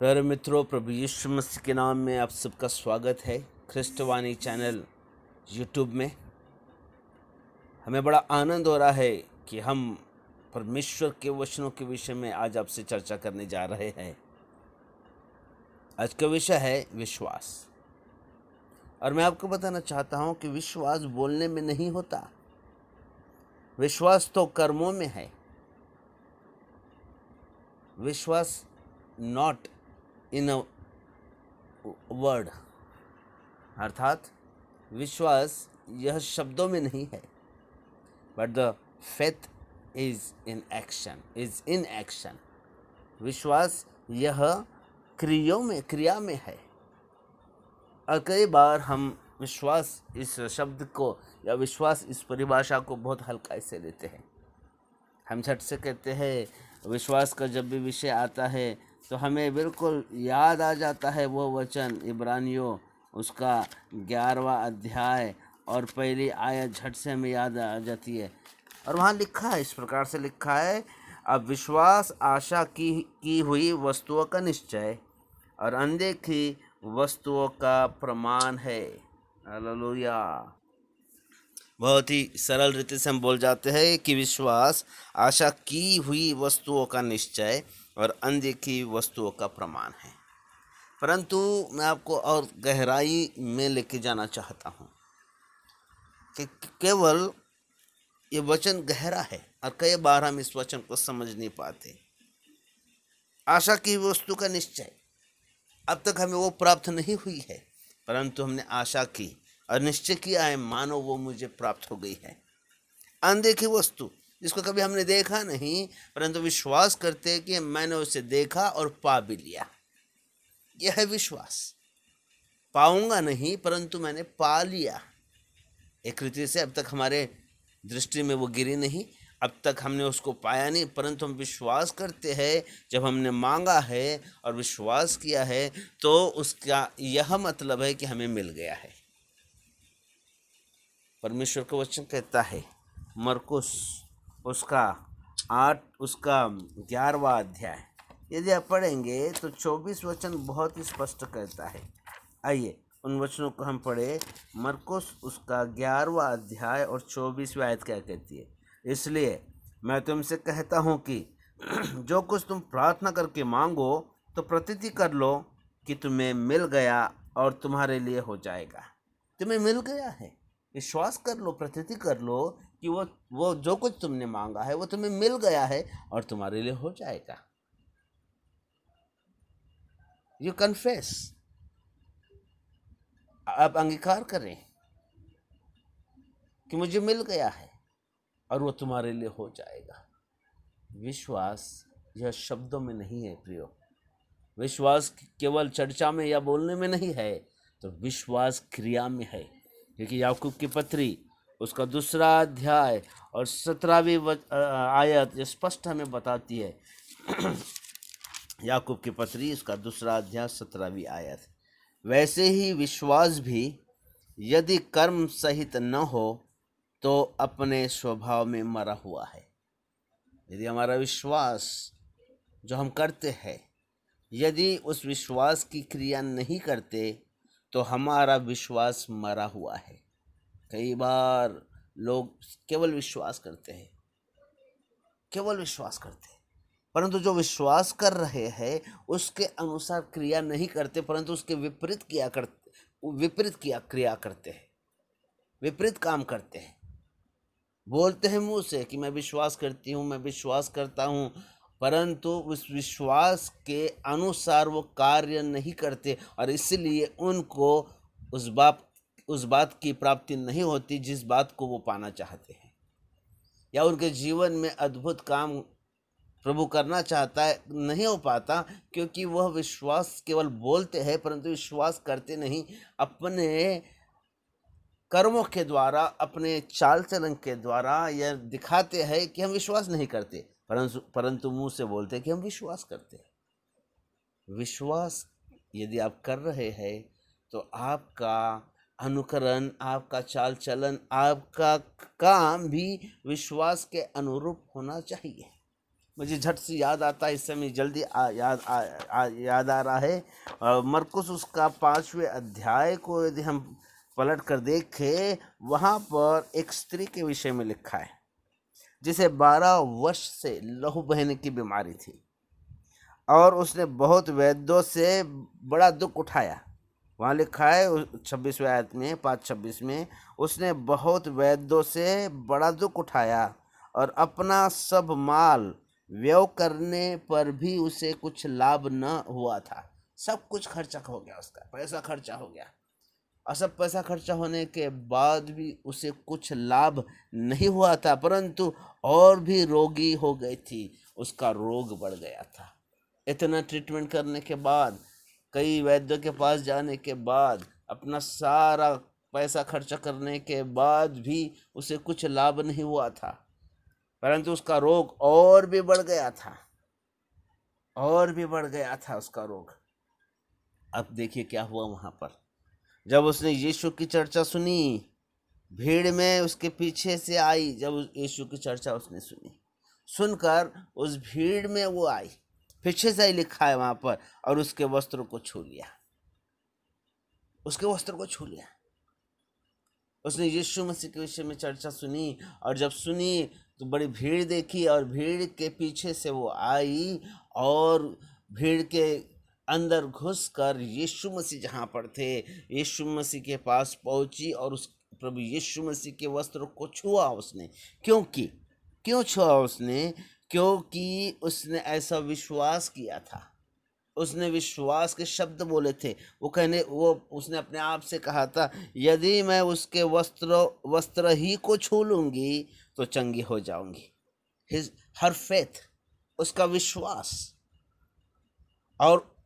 प्यारे मित्रों, प्रभु यीशु मसीह के नाम में आप सबका स्वागत है ख्रिस्तवाणी चैनल यूट्यूब में। हमें बड़ा आनंद हो रहा है कि हम परमेश्वर के वचनों के विषय में आज आपसे चर्चा करने जा रहे हैं। आज का विषय है विश्वास। और मैं आपको बताना चाहता हूं कि विश्वास बोलने में नहीं होता, विश्वास तो कर्मों में है। विश्वास नॉट इन अ वर्ड, अर्थात विश्वास यह शब्दों में नहीं है, but the faith is in action. विश्वास यह क्रिया में है। और कई बार हम विश्वास इस शब्द को या विश्वास इस परिभाषा को बहुत हल्का से लेते हैं। हम झट से कहते हैं विश्वास का जब भी विषय आता है तो हमें बिल्कुल याद आ जाता है वो वचन इब्रानियों उसका 11वां अध्याय और पहली आयत झट से हमें याद आ जाती है। और वहाँ लिखा है, इस प्रकार से लिखा है, अब विश्वास आशा की हुई वस्तुओं का निश्चय और अनदेखी वस्तुओं का प्रमाण है। हालेलुया। बहुत ही सरल रीति से हम बोल जाते हैं कि विश्वास आशा की हुई वस्तुओं का निश्चय और अनदेखी वस्तुओं का प्रमाण है। परंतु मैं आपको और गहराई में लेके जाना चाहता हूँ कि केवल ये वचन गहरा है और कई बार हम इस वचन को समझ नहीं पाते। आशा की वस्तु का निश्चय, अब तक हमें वो प्राप्त नहीं हुई है, परंतु हमने आशा की और निश्चय किया है, मानो वो मुझे प्राप्त हो गई है। अनदेखी वस्तु, जिसको कभी हमने देखा नहीं, परंतु विश्वास करते हैं कि मैंने उसे देखा और पा भी लिया। यह है विश्वास। पाऊंगा नहीं, परंतु मैंने पा लिया। एक रीति से अब तक हमारे दृष्टि में वो गिरी नहीं, अब तक हमने उसको पाया नहीं, परंतु हम विश्वास करते हैं। जब हमने मांगा है और विश्वास किया है तो उसका यह मतलब है कि हमें मिल गया है। परमेश्वर का वचन कहता है, मरकुस उसका 11वां अध्याय, यदि आप पढ़ेंगे तो 24 वचन बहुत ही स्पष्ट कहता है। आइए उन वचनों को हम पढ़े। मरकुस उसका 11वां अध्याय और 24वीं आयत क्या कहती है, इसलिए मैं तुमसे कहता हूँ कि जो कुछ तुम प्रार्थना करके मांगो तो प्रतीति कर लो कि तुम्हें मिल गया और तुम्हारे लिए हो जाएगा। तुम्हें मिल गया है, विश्वास कर लो, प्रतीति कर लो कि वो जो कुछ तुमने मांगा है वो तुम्हें मिल गया है और तुम्हारे लिए हो जाएगा। यू कन्फेस, आप अंगीकार करें कि मुझे मिल गया है और वो तुम्हारे लिए हो जाएगा। विश्वास यह शब्दों में नहीं है प्रियो, विश्वास केवल चर्चा में या बोलने में नहीं है, तो विश्वास क्रिया में है। क्योंकि याकूब की पत्री उसका 2 अध्याय और 17वीं आयत स्पष्ट हमें बताती है। याकूब की पत्री उसका 2 अध्याय 17वीं आयत, वैसे ही विश्वास भी यदि कर्म सहित न हो तो अपने स्वभाव में मरा हुआ है। यदि हमारा विश्वास जो हम करते हैं, यदि उस विश्वास की क्रिया नहीं करते तो हमारा विश्वास मरा हुआ है। कई बार लोग केवल विश्वास करते हैं, परंतु जो विश्वास कर रहे हैं उसके अनुसार क्रिया नहीं करते, परंतु उसके विपरीत क्रिया करते हैं, विपरीत काम करते हैं। बोलते हैं मुंह से कि मैं विश्वास करती हूँ, मैं विश्वास करता हूँ, परंतु उस विश्वास के अनुसार वो कार्य नहीं करते और इसलिए उनको उस बात की प्राप्ति नहीं होती जिस बात को वो पाना चाहते हैं, या उनके जीवन में अद्भुत काम प्रभु करना चाहता है, नहीं हो पाता, क्योंकि वह विश्वास केवल बोलते हैं परंतु विश्वास करते नहीं। अपने कर्मों के द्वारा, अपने चाल चलन के द्वारा यह दिखाते हैं कि हम विश्वास नहीं करते, परंतु मुंह से बोलते हैं कि हम विश्वास करते हैं। विश्वास यदि आप कर रहे हैं तो आपका अनुकरण, आपका चाल चलन, आपका काम भी विश्वास के अनुरूप होना चाहिए। मुझे झट से याद आता है, इस समय जल्दी याद आ रहा है। मरकुस उसका 5वें अध्याय को यदि हम पलट कर देखें, वहाँ पर एक स्त्री के विषय में लिखा है जिसे 12 वर्ष से लहू बहने की बीमारी थी, और उसने बहुत वैद्यों से बड़ा दुख उठाया। वहाँ लिखा है 26वें आयत में, 5:26 में, उसने बहुत वैद्यों से बड़ा दुख उठाया और अपना सब माल व्यय करने पर भी उसे कुछ लाभ न हुआ था। सब कुछ खर्चा हो गया, उसका पैसा खर्चा हो गया, और सब पैसा खर्चा होने के बाद भी उसे कुछ लाभ नहीं हुआ था, परंतु और भी रोगी हो गई थी, उसका रोग बढ़ गया था। इतना ट्रीटमेंट करने के बाद, कई वैद्यों के पास जाने के बाद, अपना सारा पैसा खर्चा करने के बाद भी उसे कुछ लाभ नहीं हुआ था, परंतु उसका रोग और भी बढ़ गया था, और भी बढ़ गया था उसका रोग। अब देखिए क्या हुआ वहां पर। जब उसने यीशु की चर्चा सुनी, भीड़ में उसके पीछे से आई, जब यीशु की चर्चा उसने सुनी, सुनकर उस भीड़ में वो आई, पीछे से ही लिखा है वहां पर, और उसके वस्त्रों को छू लिया, उसके वस्त्र को छू लिया। उसने यीशु मसीह के विषय में चर्चा सुनी, और जब सुनी तो बड़ी भीड़ देखी, और भीड़ के पीछे से वो आई, और भीड़ के अंदर घुसकर यीशु मसीह जहाँ पर थे, यीशु मसीह के पास पहुंची, और उस प्रभु यीशु मसीह के वस्त्रों को छुआ उसने। क्यों छुआ उसने? क्योंकि उसने ऐसा विश्वास किया था, उसने विश्वास के शब्द बोले थे। वो उसने अपने आप से कहा था, यदि मैं उसके वस्त्र ही को छू लूंगी तो चंगी हो जाऊंगी। हर फेथ, उसका विश्वास, और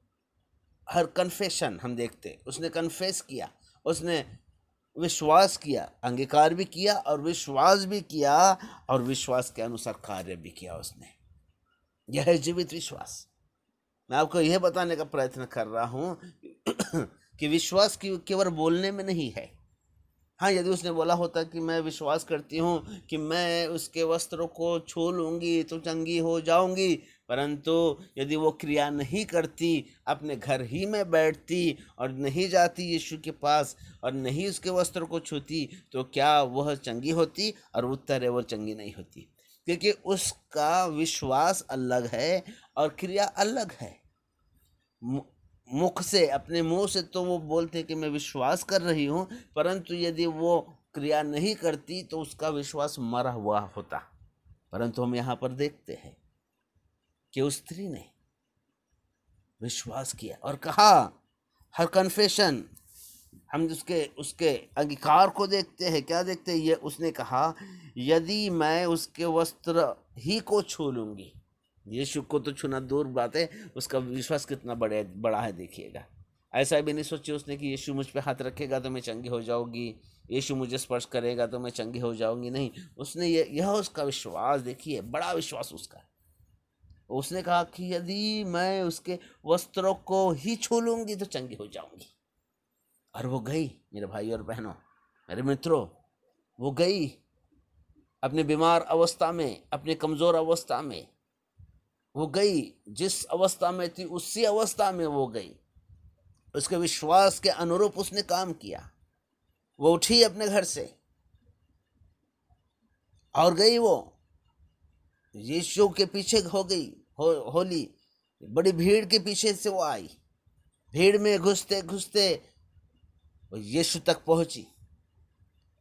हर कन्फेशन हम देखते, उसने कन्फेस किया, उसने विश्वास किया, अंगीकार भी किया और विश्वास भी किया, और विश्वास के अनुसार कार्य भी किया उसने। यह है जीवित विश्वास। मैं आपको यह बताने का प्रयत्न कर रहा हूं कि विश्वास केवल बोलने में नहीं है। हाँ, यदि उसने बोला होता कि मैं विश्वास करती हूँ कि मैं उसके वस्त्रों को छू लूंगी तो चंगी हो जाऊंगी, परंतु यदि वो क्रिया नहीं करती, अपने घर ही में बैठती और नहीं जाती यीशु के पास और नहीं उसके वस्त्रों को छूती, तो क्या वह चंगी होती? और उत्तर है, वो चंगी नहीं होती, क्योंकि उसका विश्वास अलग है और क्रिया अलग है। मुख से, अपने मुंह से तो वो बोलते कि मैं विश्वास कर रही हूँ, परंतु यदि वो क्रिया नहीं करती तो उसका विश्वास मरा हुआ होता। परंतु हम यहाँ पर देखते हैं कि उस स्त्री ने विश्वास किया और कहा, हर कन्फेशन, हम उसके अंगीकार को देखते हैं। क्या देखते हैं? ये उसने कहा, यदि मैं उसके वस्त्र ही को छू लूंगी। यीशु को तो छूना दूर बात है, उसका विश्वास कितना बड़ा है देखिएगा। ऐसा भी नहीं सोची उसने कि यीशु मुझ पे हाथ रखेगा तो मैं चंगी हो जाऊंगी, यीशु मुझे स्पर्श करेगा तो मैं चंगी हो जाऊंगी। नहीं, उसने यह उसका विश्वास देखिए, बड़ा विश्वास उसका। उसने कहा कि यदि मैं उसके वस्त्रों को ही छू लूंगी तो चंगी हो जाऊंगी। और वो गई, मेरे भाई और बहनों, मेरे मित्रों, वो गई अपने बीमार अवस्था में, अपने कमजोर अवस्था में वो गई, जिस अवस्था में थी उसी अवस्था में वो गई। उसके विश्वास के अनुरूप उसने काम किया। वो उठी अपने घर से और गई, वो यीशु के पीछे हो गई, होली बड़ी भीड़ के पीछे से वो आई। भीड़ में घुसते घुसते वो यीशु तक पहुंची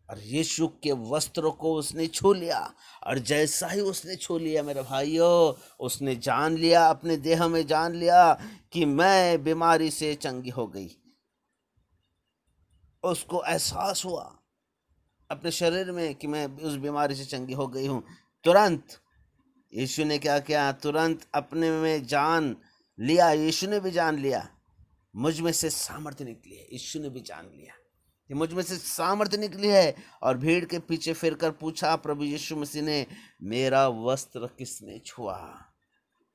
और यीशु के वस्त्रों को उसने छू लिया। और जैसा ही उसने छू लिया मेरे भाइयों, उसने जान लिया, अपने देह में जान लिया कि मैं बीमारी से चंगी हो गई। उसको एहसास हुआ अपने शरीर में कि मैं उस बीमारी से चंगी हो गई हूँ। तुरंत यीशु ने क्या किया? तुरंत अपने में जान लिया, यीशु ने भी जान लिया, मुझ में से सामर्थ्य निकली है। यीशु ने भी जान लिया कि मुझ में से सामर्थ्य निकली है, और भीड़ के पीछे फिरकर पूछा प्रभु यीशु मसीह ने, मेरा वस्त्र किसने छुआ?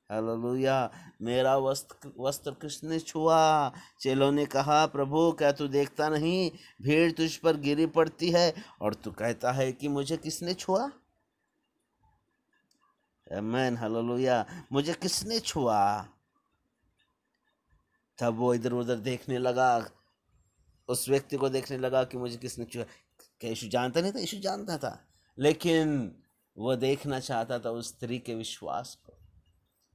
हालेलुया, मेरा वस्त्र किसने छुआ? चेलों ने कहा, प्रभु क्या तू देखता नहीं भीड़ तुझ पर गिरी पड़ती है और तू कहता है कि मुझे किसने छुआ? आमीन, हालेलुया। मुझे किसने छुआ? तब वो इधर उधर देखने लगा, उस व्यक्ति को देखने लगा कि मुझे किसने छुआ। क्या यीशु जानता नहीं था? यीशु जानता था, लेकिन वो देखना चाहता था उस स्त्री के विश्वास को।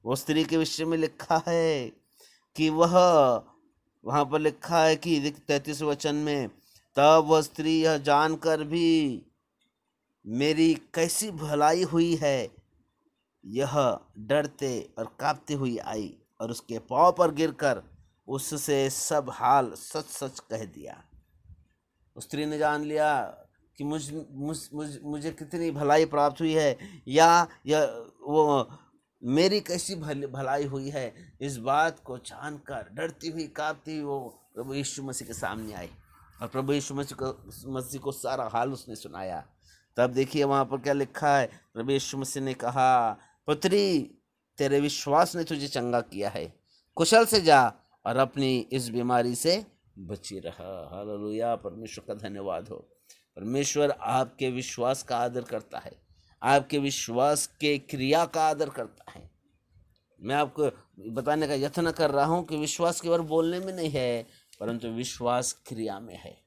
वो स्त्री के विषय में लिखा है कि वह, वहां पर लिखा है कि 33 वचन में, तब वह स्त्री यह जानकर भी मेरी कैसी भलाई हुई है, यह डरते और कांपती हुई आई और उसके पांव पर गिरकर उससे सब हाल सच सच कह दिया। उस स्त्री ने जान लिया कि मुझे कितनी भलाई प्राप्त हुई है, या वो मेरी कैसी भलाई हुई है। इस बात को जानकर डरती हुई कांपती हुई वो प्रभु यीशु मसीह के सामने आई और प्रभु यीशु मसीह को सारा हाल उसने सुनाया। तब देखिए वहां पर क्या लिखा है, प्रभु यीशु मसीह ने कहा, पुत्री, तेरे विश्वास ने तुझे चंगा किया है, कुशल से जा और अपनी इस बीमारी से बची रहा। हालेलुया, परमेश्वर का धन्यवाद हो। परमेश्वर आपके विश्वास का आदर करता है, आपके विश्वास के क्रिया का आदर करता है। मैं आपको बताने का यत्न कर रहा हूं कि विश्वास केवल बोलने में नहीं है, परंतु विश्वास क्रिया में है।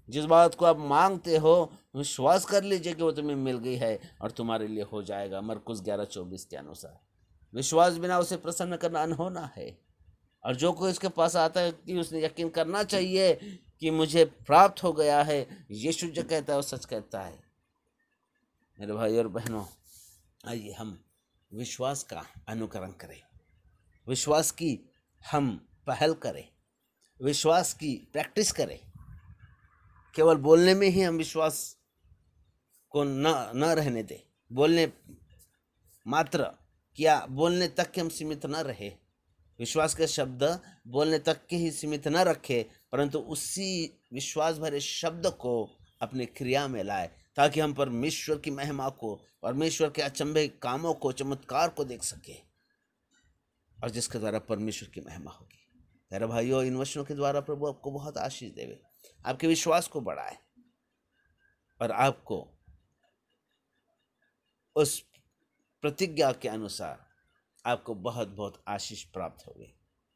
जिस बात को आप मांगते हो, विश्वास कर लीजिए कि वो तुम्हें मिल गई है और तुम्हारे लिए हो जाएगा। मरकुस 11:24 के अनुसार विश्वास बिना उसे प्रसन्न करना अनहोना है। और जो कोई इसके पास आता है कि उसने यकीन करना चाहिए कि मुझे प्राप्त हो गया है। यीशु जो कहता है वो सच कहता है। मेरे भाई और बहनों, आइए हम विश्वास का अनुकरण करें, विश्वास की हम पहल करें, विश्वास की प्रैक्टिस करें। केवल बोलने में ही हम विश्वास को न रहने दें, बोलने मात्र क्या बोलने तक के हम सीमित न रहे। विश्वास के शब्द बोलने तक के ही सीमित न रखे, परंतु उसी विश्वास भरे शब्द को अपनी क्रिया में लाए, ताकि हम परमेश्वर की महिमा को, परमेश्वर के अचंभे कामों को, चमत्कार को देख सके, और जिसके द्वारा परमेश्वर की महिमा होगी। मेरे भाइयों, इन वचनों के द्वारा प्रभु आपको बहुत आशीष देवे, आपके विश्वास को बढ़ाए और आपको उस प्रतिज्ञा के अनुसार आपको बहुत बहुत आशीष प्राप्त होगी।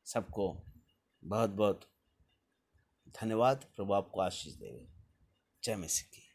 सबको बहुत बहुत धन्यवाद। प्रभु आपको आशीष देवे। जय मसीह की।